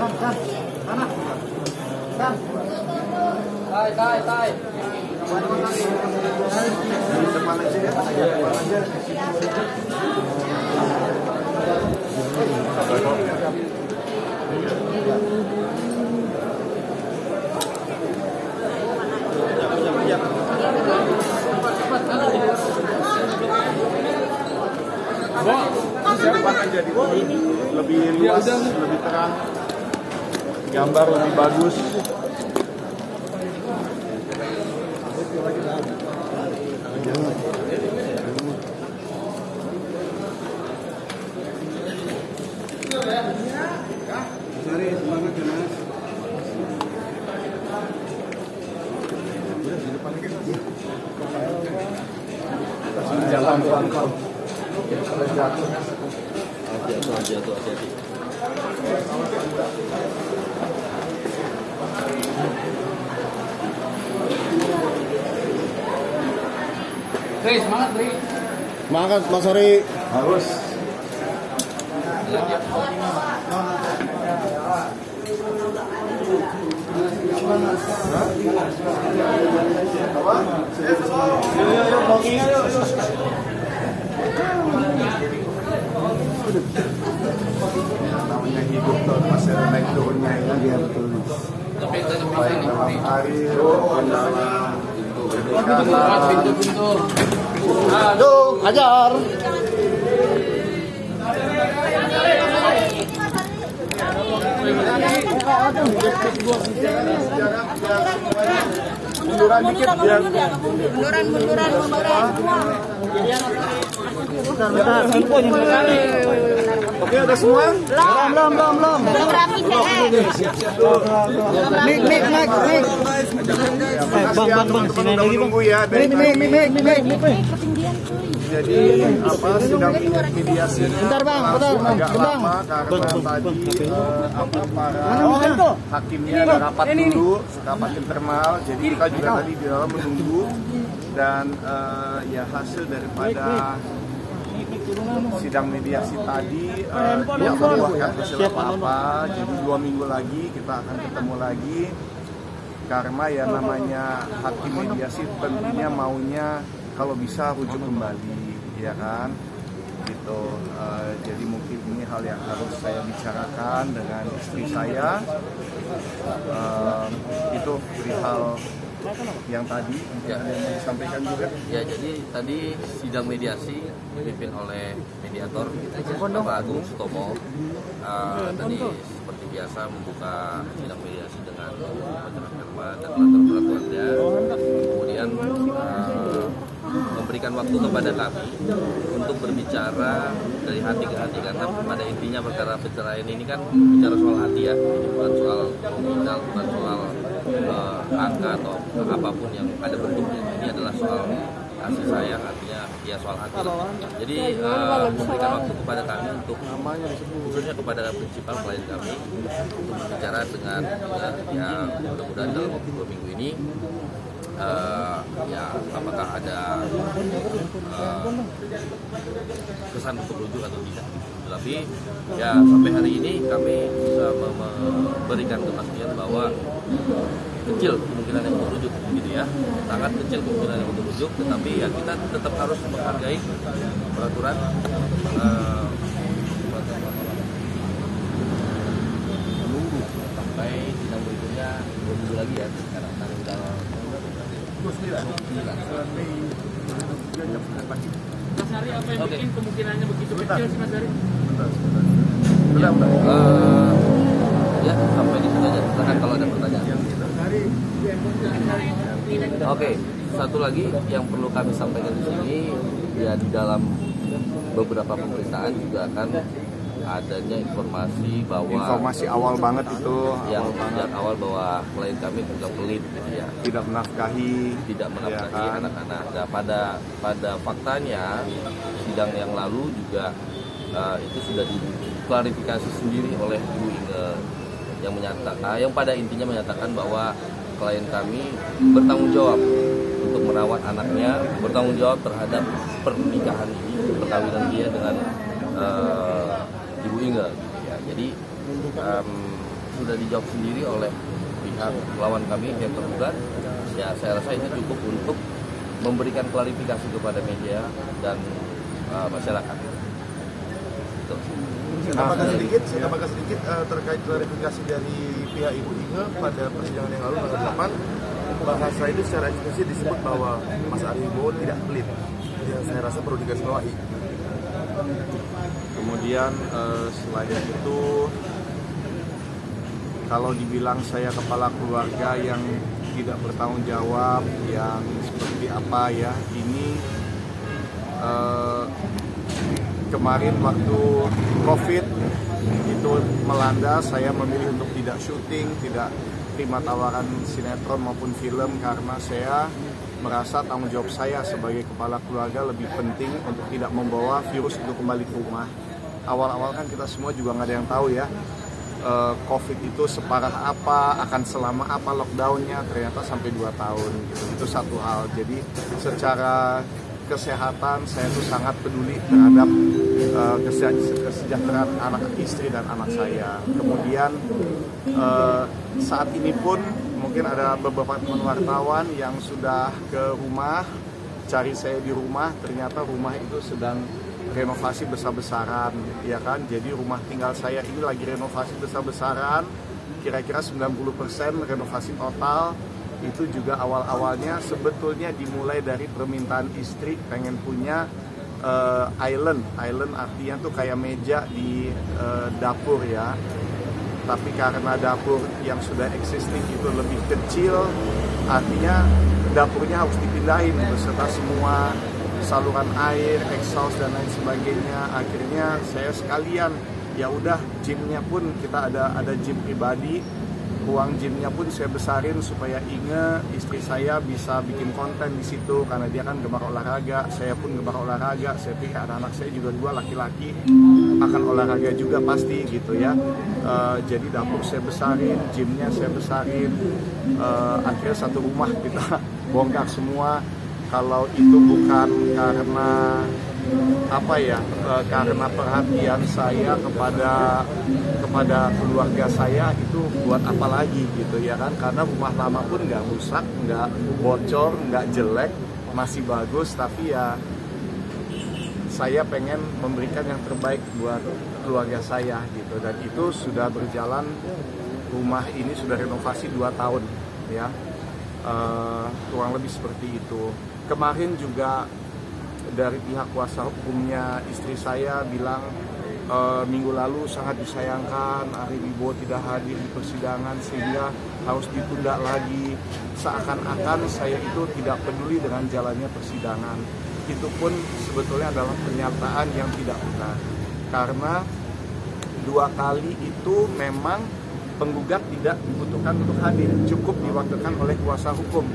Tai. Di depan aja ya. Depan aja. Depan aja di lebih luas, lebih terang, gambar lebih bagus. Sari, semangat ya Mas. Jalan pelan-pelan. Jatuh, hati-hati. Semangat, Bri. Semangat, Mas Sari. Harus. Namanya hidup tuh masih ada naik turunnya ya, betul. Baik dalam karir, dalam Pintu. aduh, ajar. Munduran dikit biar munduran. bentar. Oke, ada semua? Belum. Mik. Bang, sini lagi nunggu ya. Mik. Jadi sidang mediasi Bentar, Bang. agak lama karena tadi para hakimnya ada rapat dulu, rapat internal. Jadi kita juga tadi di dalam menunggu dan ya hasil daripada sidang mediasi tadi tidak membuahkan hasil apa-apa. Jadi 2 minggu lagi kita akan ketemu lagi karena ya namanya hakim mediasi tentunya maunya kalau bisa rujuk kembali, ya kan, gitu. Jadi mungkin ini hal yang harus saya bicarakan dengan istri saya. Itu perihal yang tadi yang disampaikan juga. Ya, jadi tadi sidang mediasi dipimpin oleh mediator Bapak Agung Sutomo. Tadi seperti biasa membuka sidang mediasi dengan membacakan firman dan peraturan-peraturannya. Kemudian memberikan waktu kepada kami untuk berbicara dari hati ke hati, karena pada intinya perkara perceraian ini kan bicara soal hati ya, bukan soal nominal, bukan soal angka atau apapun yang ada bentuknya. Ini adalah soal kasih sayang, artinya ya soal hati. Jadi memberikan waktu kepada kami untuk khususnya kepada prinsipal klien kami untuk berbicara dengan ya mudah-mudahan dalam waktu 2 minggu ini ya apakah ada kesan untuk rujuk atau tidak. Tapi ya sampai hari ini kami bisa memberikan kepastian bahwa kecil kemungkinan yang untuk rujuk, gitu ya, sangat kecil kemungkinan yang untuk rujuk. Tetapi ya kita tetap harus menghargai peraturan. Menunggu sampai sidang berikutnya 2 minggu lagi ya, sekarang tanggal 29. Mas Hari, apa yang bikin kemungkinannya begitu kecil sih Mas Hari? Ya, sampai di sini aja. Silakan kalau ada pertanyaan. Oke, satu lagi yang perlu kami sampaikan di sini, ya di dalam beberapa pemberitaan juga akan adanya informasi awal banget itu yang sejak awal bahwa klien kami juga pelit, ya, tidak menafkahi ya kan? Anak-anak. Nah, pada faktanya sidang yang lalu juga itu sudah diklarifikasi sendiri oleh Bu Inge yang menyatakan, yang pada intinya menyatakan bahwa klien kami bertanggung jawab untuk merawat anaknya, bertanggung jawab terhadap pernikahan ini, perkawinan dia dengan Ibu Inge. Ya, jadi sudah dijawab sendiri oleh pihak lawan kami yang tergugat. Ya saya rasa itu cukup untuk memberikan klarifikasi kepada media dan masyarakat. Saya tambahkan sedikit terkait klarifikasi dari pihak Ibu Inge pada persidangan yang lalu tanggal 8, bahasa itu secara eksplisit disebut bahwa Mas Ari Wibowo tidak pelit. Yang saya rasa perlu digarisbawahi. Kemudian selain itu, kalau dibilang saya kepala keluarga yang tidak bertanggung jawab, yang seperti apa ya, ini kemarin waktu COVID itu melanda, saya memilih untuk tidak syuting, tidak terima tawaran sinetron maupun film karena saya merasa tanggung jawab saya sebagai kepala keluarga lebih penting untuk tidak membawa virus itu kembali ke rumah. Awal-awal kan kita semua juga nggak ada yang tahu ya, COVID itu separah apa, akan selama apa lockdownnya, ternyata sampai 2 tahun gitu. Itu satu hal. Jadi secara kesehatan saya tuh sangat peduli terhadap kesejahteraan anak istri dan anak saya. Kemudian saat ini pun mungkin ada beberapa teman wartawan yang sudah ke rumah cari saya di rumah, ternyata rumah itu sedang renovasi besar-besaran, ya kan? Jadi rumah tinggal saya ini lagi renovasi besar-besaran, kira-kira 90% renovasi total. Itu juga awal-awalnya sebetulnya dimulai dari permintaan istri pengen punya island artinya tuh kayak meja di dapur ya. Tapi karena dapur yang sudah existing itu lebih kecil, artinya dapurnya harus dipindahin beserta semua saluran air, exhaust dan lain sebagainya. Akhirnya saya sekalian, ya udah gymnya pun kita ada gym pribadi. Ruang gymnya pun saya besarin supaya Inge, istri saya, bisa bikin konten di situ karena dia kan gemar olahraga, saya pun gemar olahraga. Saya pikir anak-anak saya juga 2 laki-laki akan olahraga juga pasti gitu ya. Jadi dapur saya besarin, gymnya saya besarin. Akhirnya satu rumah kita bongkar semua. Kalau itu bukan karena apa ya, karena perhatian saya kepada keluarga saya, itu buat apa lagi gitu ya kan? Karena rumah lama pun nggak rusak, nggak bocor, nggak jelek, masih bagus. Tapi ya saya pengen memberikan yang terbaik buat keluarga saya gitu. Dan itu sudah berjalan, rumah ini sudah renovasi 2 tahun ya, kurang lebih seperti itu. Kemarin juga dari pihak kuasa hukumnya istri saya bilang minggu lalu sangat disayangkan Ari Wibowo tidak hadir di persidangan sehingga harus ditunda lagi. Seakan-akan saya itu tidak peduli dengan jalannya persidangan. Itu pun sebetulnya adalah pernyataan yang tidak benar. Karena 2 kali itu memang penggugat tidak dibutuhkan untuk hadir, cukup diwakilkan oleh kuasa hukum.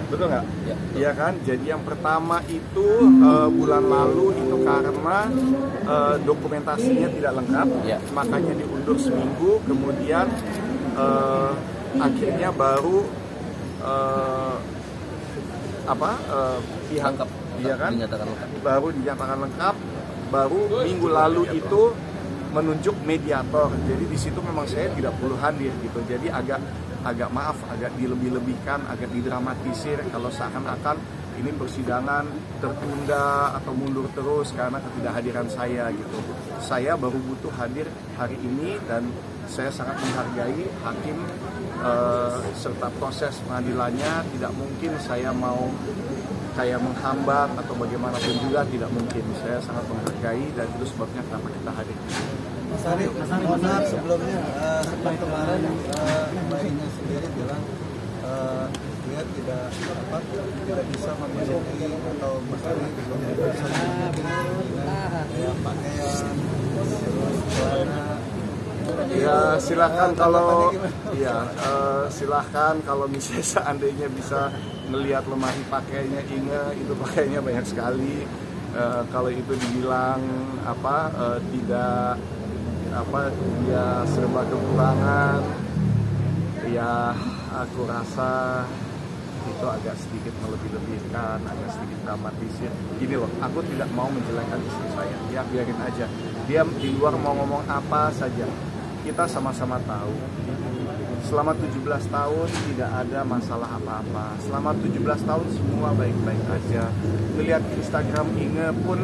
Betul nggak? Ya. Iya kan? Jadi yang pertama itu bulan lalu itu karena dokumentasinya tidak lengkap, ya, makanya diundur seminggu. Kemudian akhirnya baru pihak, iya kan? Baru dinyatakan lengkap. Baru minggu lalu itu menunjuk mediator. Jadi di situ memang saya tidak perlu hadir gitu. Jadi agak dilebih-lebihkan, agak didramatisir kalau seakan-akan ini persidangan tertunda atau mundur terus karena ketidakhadiran saya gitu. Saya baru butuh hadir hari ini dan saya sangat menghargai hakim serta proses pengadilannya. Tidak mungkin saya mau kayak menghambat atau bagaimanapun juga, tidak mungkin. Saya sangat menghargai dan itu sebabnya kenapa kita hadir. Mas Ari, benar sebelumnya sempat kemarin Mbak Inge sendiri bilang dia tidak bisa memiliki atau Mas Ari belum bisa memiliki pakaian, terus celana. Ya silakan kalau misalnya seandainya bisa melihat lemari pakainya Inge, itu pakainya banyak sekali. Kalau itu dibilang dia serba kekurangan, ya aku rasa itu agak sedikit melebih-lebihkan, agak sedikit dramatisir. Gini loh, aku tidak mau menjelekkan istri saya, ya biarin aja. Dia di luar mau ngomong apa saja, kita sama-sama tahu selama 17 tahun tidak ada masalah apa-apa. Selama 17 tahun semua baik-baik aja. Lihat Instagram Inge pun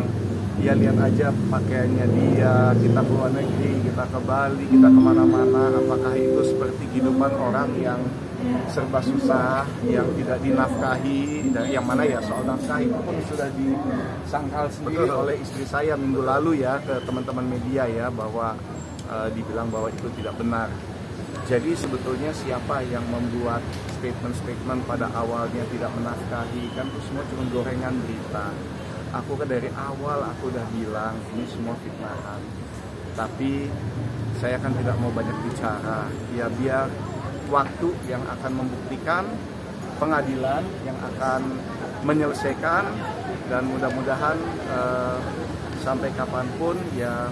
ya lihat aja pakaiannya dia, kita ke luar negeri, kita ke Bali, kita kemana-mana. Apakah itu seperti kehidupan orang yang serba susah, yang tidak dinafkahi, dan yang mana ya soal nafkah itu pun sudah disangkal sendiri oleh istri saya minggu lalu ya ke teman-teman media ya, bahwa dibilang bahwa itu tidak benar. Jadi sebetulnya siapa yang membuat statement-statement pada awalnya tidak menafkahi, kan itu semua cuma gorengan berita. Aku kan dari awal aku udah bilang ini semua fitnahan. Tapi saya kan tidak mau banyak bicara. Ya biar waktu yang akan membuktikan, pengadilan yang akan menyelesaikan, dan mudah-mudahan sampai kapanpun ya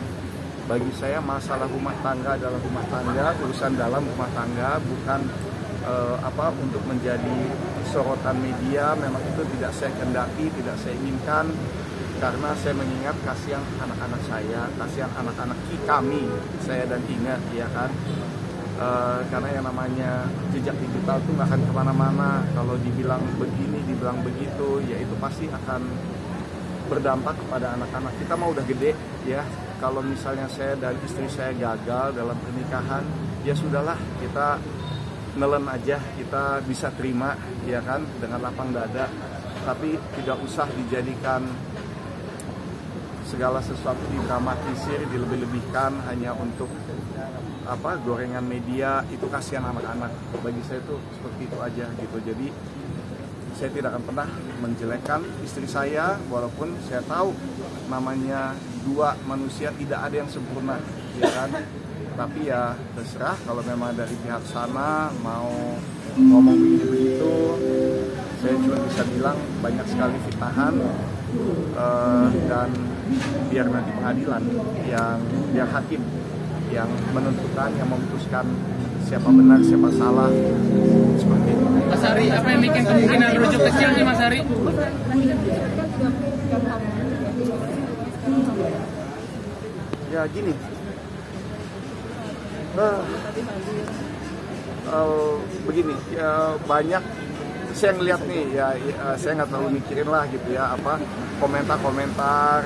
bagi saya masalah rumah tangga adalah rumah tangga, urusan dalam rumah tangga, bukan untuk menjadi sorotan media. Memang itu tidak saya kendaki, tidak saya inginkan, karena saya mengingat kasihan anak-anak saya, kasihan anak-anak kami, saya dan Inge, ya kan. Karena yang namanya jejak digital itu nggak akan kemana-mana. Kalau dibilang begini, dibilang begitu, ya itu pasti akan berdampak kepada anak-anak. Kita mah udah gede ya. Kalau misalnya saya dan istri saya gagal dalam pernikahan, ya sudahlah, kita nelen aja, kita bisa terima ya kan dengan lapang dada. Tapi tidak usah dijadikan segala sesuatu didramatisir, dilebih-lebihkan hanya untuk gorengan media. Itu kasihan anak-anak. Bagi saya itu seperti itu aja gitu. Jadi saya tidak akan pernah menjelekkan istri saya, walaupun saya tahu namanya dua manusia tidak ada yang sempurna, ya kan. Tapi ya terserah, kalau memang dari pihak sana mau ngomong begitu, saya cuma bisa bilang banyak sekali fitnahan, dan biar nanti pengadilan yang biar hakim yang menentukan, yang memutuskan siapa benar, siapa salah, seperti itu. Mas Ari, apa yang bikin kemungkinan rujuk kecil sih Mas Ari? Ya gini, begini, ya, banyak saya ngeliat nih ya, saya nggak terlalu mikirin lah gitu ya, komentar-komentar.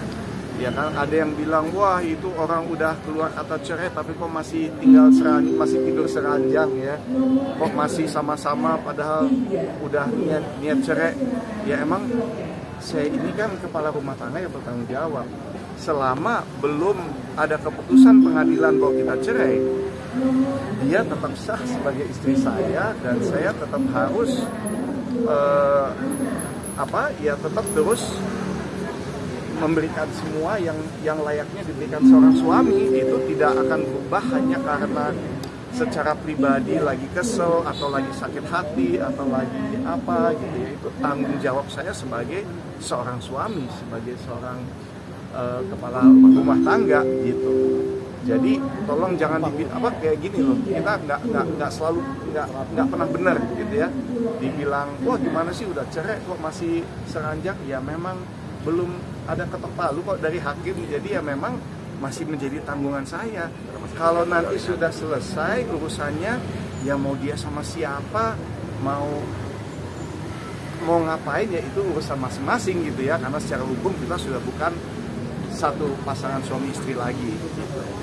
Ya kan, ada yang bilang, wah itu orang udah keluar kata cerai tapi kok masih masih tidur seranjang ya, kok masih sama-sama padahal udah niat cerai. Ya emang saya ini kan kepala rumah tangga yang bertanggung jawab. Selama belum ada keputusan pengadilan bahwa kita cerai, dia tetap sah sebagai istri saya, dan saya tetap harus tetap terus memberikan semua yang layaknya diberikan seorang suami. Itu tidak akan berubah hanya karena secara pribadi lagi kesel atau lagi sakit hati atau lagi apa gitu ya. Itu tanggung jawab saya sebagai seorang suami, sebagai seorang kepala rumah tangga gitu. Jadi tolong jangan kayak gini loh. Kita nggak pernah benar gitu ya. Dibilang wah gimana sih udah cerai kok masih seranjang. Ya memang belum ada ketok palu kok dari hakim, jadi ya memang masih menjadi tanggungan saya. Kalau nanti sudah selesai urusannya, ya mau dia sama siapa, mau ngapain ya itu urusan masing-masing gitu ya, karena secara hukum kita sudah bukan satu pasangan suami istri lagi.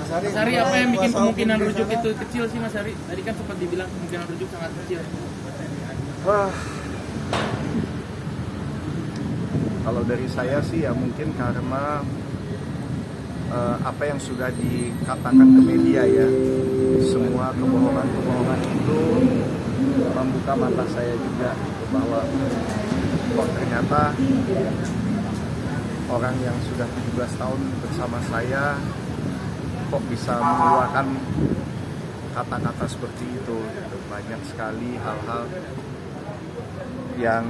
Mas Ari, apa yang bikin kemungkinan rujuk itu kecil sih Mas Ari? Tadi kan sempat dibilang kemungkinan rujuk sangat kecil. Kalau dari saya sih ya mungkin karena apa yang sudah dikatakan ke media ya, semua kebohongan itu membuka mata saya juga gitu, bahwa kok ternyata orang yang sudah 17 tahun bersama saya kok bisa mengeluarkan kata-kata seperti itu gitu. Banyak sekali hal-hal yang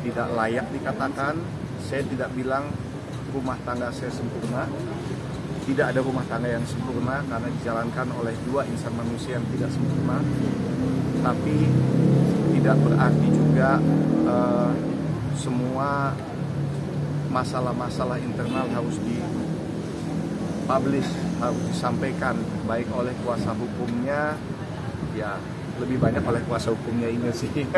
tidak layak dikatakan. Saya tidak bilang rumah tangga saya sempurna. Tidak ada rumah tangga yang sempurna karena dijalankan oleh dua insan manusia yang tidak sempurna. Tapi tidak berarti juga semua masalah-masalah internal harus dipublish, harus disampaikan baik oleh kuasa hukumnya, ya lebih banyak oleh kuasa hukumnya ini sih.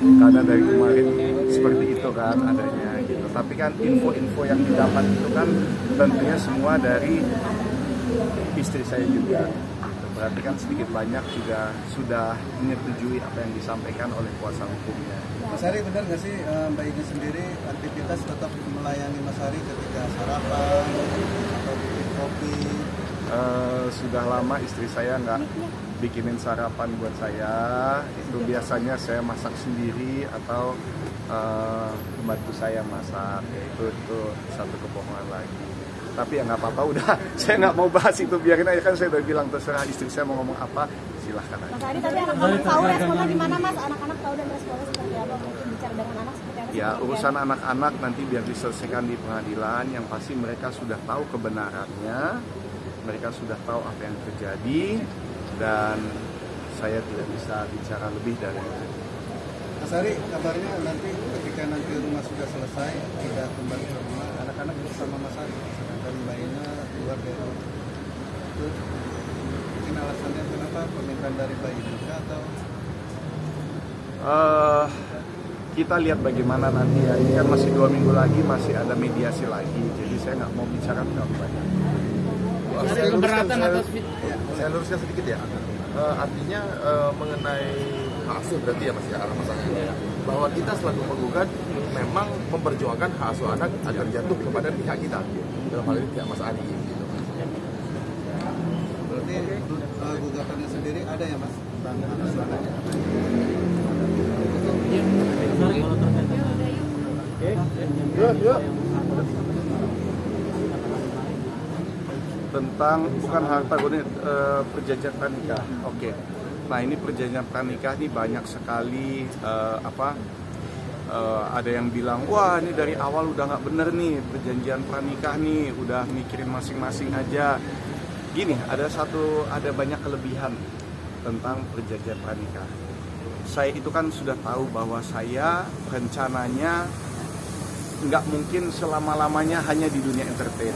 Karena dari kemarin seperti itu kan adanya gitu. Tapi kan info-info yang didapat itu kan tentunya semua dari istri saya juga. Berarti kan sedikit banyak juga sudah menyetujui apa yang disampaikan oleh kuasa hukumnya. Mas Hari, benar nggak sih Mbak Ina sendiri aktivitas tetap melayani Mas Hari ketika sarapan atau bikin kopi? Sudah lama istri saya nggak bikinin sarapan buat saya. Itu biasanya saya masak sendiri atau pembantu saya masak. Itu satu kebohongan lagi. Tapi ya nggak apa-apa, udah saya nggak mau bahas itu, biarin aja, kan saya udah bilang terserah istri saya mau ngomong apa, silahkan aja. Mas Hari, tapi anak-anak tahu responnya gimana Mas? Anak-anak tahu dan responnya seperti apa? Mungkin bicara dengan anak seperti apa? Ya urusan anak-anak nanti biar diselesaikan di pengadilan. Yang pasti mereka sudah tahu kebenarannya, mereka sudah tahu apa yang terjadi, dan saya tidak bisa bicara lebih dari itu. Mas Hari, kabarnya nanti ketika nanti rumah sudah selesai, tidak kembali ke rumah, anak-anak bersama Mas Hari, sedangkan Mbak Ina keluar dari rumah. Itu mungkin alasannya kenapa, permintaan dari Mbak Ina atau? Kita lihat bagaimana nanti ya. Ini kan masih 2 minggu lagi, masih ada mediasi lagi. Jadi saya nggak mau bicara terlalu banyak. Saya luruskan sedikit ya. Artinya mengenai hak asuh berarti ya Mas ya, arah masalahnya bahwa kita selaku penggugat memang memperjuangkan hak asuh anak agar jatuh kepada pihak kita, dalam hal ini pihak Mas Adi gitu. Berarti gugatannya sendiri ada ya Mas tentang hak asuh anaknya? Tentang bukan harta gono, perjanjian pranikah. Oke. Nah, ini perjanjian pranikah ini banyak sekali ada yang bilang, wah ini dari awal udah nggak bener nih perjanjian pranikah nih, udah mikirin masing-masing aja. Gini, ada banyak kelebihan tentang perjanjian pranikah. Saya itu kan sudah tahu bahwa saya rencananya nggak mungkin selama-lamanya hanya di dunia entertain.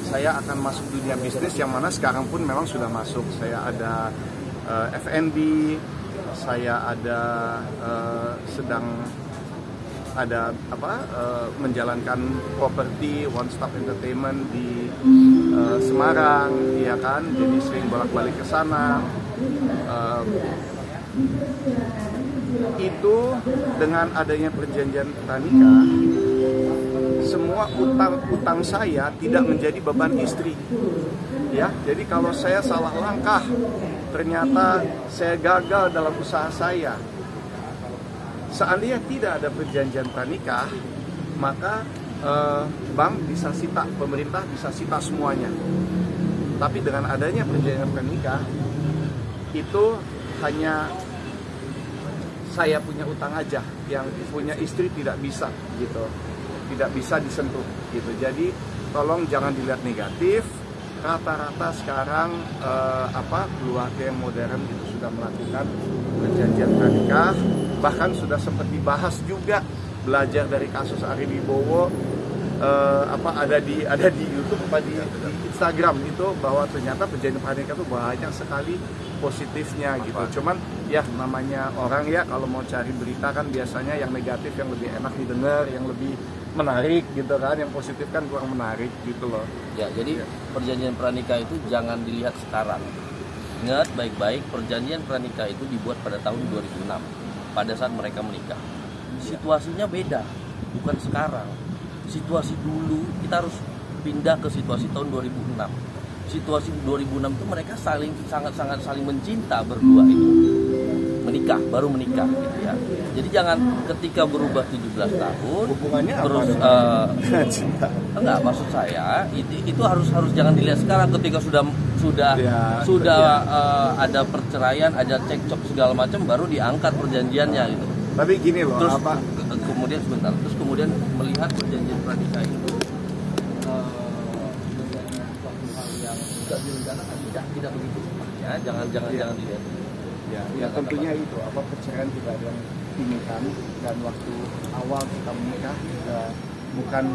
Saya akan masuk dunia bisnis yang mana sekarang pun memang sudah masuk. Saya ada F&B, saya ada menjalankan properti One Stop Entertainment di Semarang, ya kan. Jadi sering bolak-balik ke sana. Itu dengan adanya perjanjian pranikah, semua utang saya tidak menjadi beban istri. Ya, jadi kalau saya salah langkah, ternyata saya gagal dalam usaha saya, seandainya tidak ada perjanjian pranikah, maka bank bisa sita, pemerintah bisa sita semuanya. Tapi dengan adanya perjanjian pranikah, itu hanya saya punya utang aja, yang punya istri tidak bisa gitu, tidak bisa disentuh gitu. Jadi tolong jangan dilihat negatif. Rata-rata sekarang keluarga yang modern itu sudah melakukan perjanjian pranikah, bahkan sudah sempat dibahas juga, belajar dari kasus Ari Wibowo, ada di YouTube, di Instagram itu, bahwa ternyata perjanjian pranikah itu banyak sekali positifnya gitu. Cuman ya namanya orang ya, kalau mau cari berita kan biasanya yang negatif yang lebih enak didengar, yang lebih menarik gitu kan, yang positif kan kurang menarik gitu loh. Ya, jadi perjanjian pranikah itu jangan dilihat sekarang. Ingat baik-baik, perjanjian pranikah itu dibuat pada tahun 2006, pada saat mereka menikah. Situasinya beda, bukan sekarang. Situasi dulu, kita harus pindah ke situasi tahun 2006. Situasi 2006 itu mereka sangat-sangat saling mencinta berdua itu. Menikah, baru menikah gitu ya. Jadi jangan ketika berubah 17 tahun hubungannya terus enggak, maksud saya itu harus jangan dilihat sekarang ketika sudah ada perceraian, ada cekcok segala macam, baru diangkat perjanjiannya gitu. Tapi gini loh, terus kemudian melihat perjanjian pranikah itu menjadi suatu hal yang sudah direncanakan, tidak begitu ya, jangan dilihat. Ya tentunya itu perceraian tidak ada yang diinginkan, dan waktu awal kita menikah kita bukan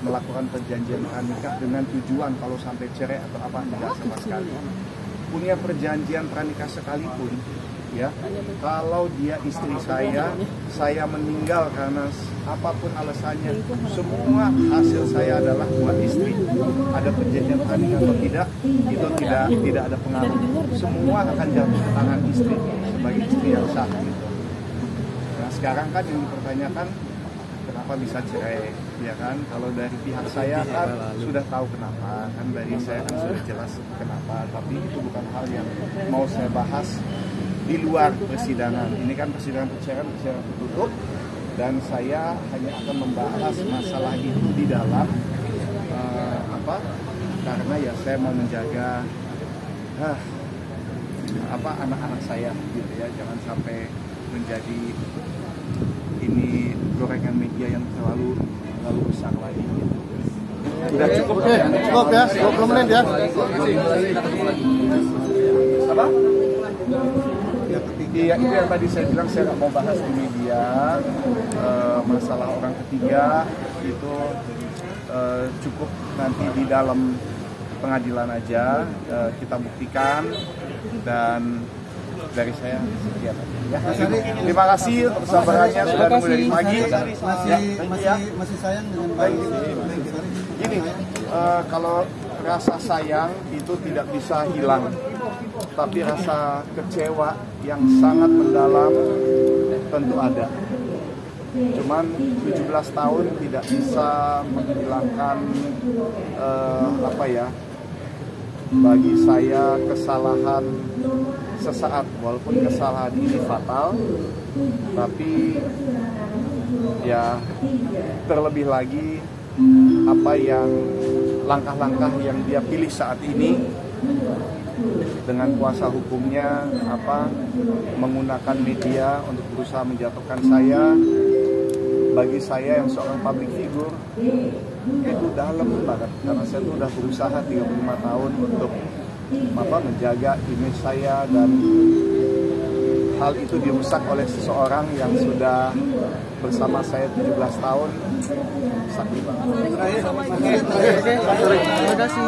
melakukan perjanjian pranikah dengan tujuan kalau sampai cerai atau apa, tidak sama sekali. Punya perjanjian pranikah sekalipun, ya, kalau dia istri saya meninggal karena apapun alasannya, semua hasil saya adalah buat istri. Ada perjanjian pranikah atau tidak, itu tidak ada pengaruh. Semua akan jatuh ke tangan istri sebagai istri yang sah. Gitu. Nah sekarang kan yang dipertanyakan kenapa bisa cerai, ya kan? Kalau dari pihak saya kan sudah tahu kenapa, kan dari saya kan sudah jelas kenapa. Tapi itu bukan hal yang mau saya bahas di luar persidangan. Ini kan persidangan tertutup, dan saya hanya akan membahas masalah itu di dalam karena ya saya mau menjaga anak-anak saya gitu ya, jangan sampai menjadi ini gorengan media yang terlalu besar lagi gitu. Udah cukup. Oke, cukup ya, 20 menit ya. Apa? Iya, itu yang tadi saya bilang saya nggak mau bahas di media. Masalah orang ketiga itu cukup nanti di dalam pengadilan aja kita buktikan, dan dari saya sekian aja. Ya. Terima kasih untuk kesabarannya sudah nunggu dari pagi. Masih sayang dengan bayi. Gini, kalau rasa sayang itu tidak bisa hilang, tapi rasa kecewa yang sangat mendalam tentu ada. Cuman 17 tahun tidak bisa menghilangkan bagi saya kesalahan sesaat, walaupun kesalahan ini fatal, tapi ya terlebih lagi langkah-langkah yang dia pilih saat ini dengan kuasa hukumnya menggunakan media untuk berusaha menjatuhkan saya. Bagi saya yang seorang public figure itu dalam banget, karena saya tuh udah berusaha 35 tahun untuk menjaga image saya, dan hal itu dirusak oleh seseorang yang sudah bersama saya 17 tahun. Sakit banget. Terima kasih.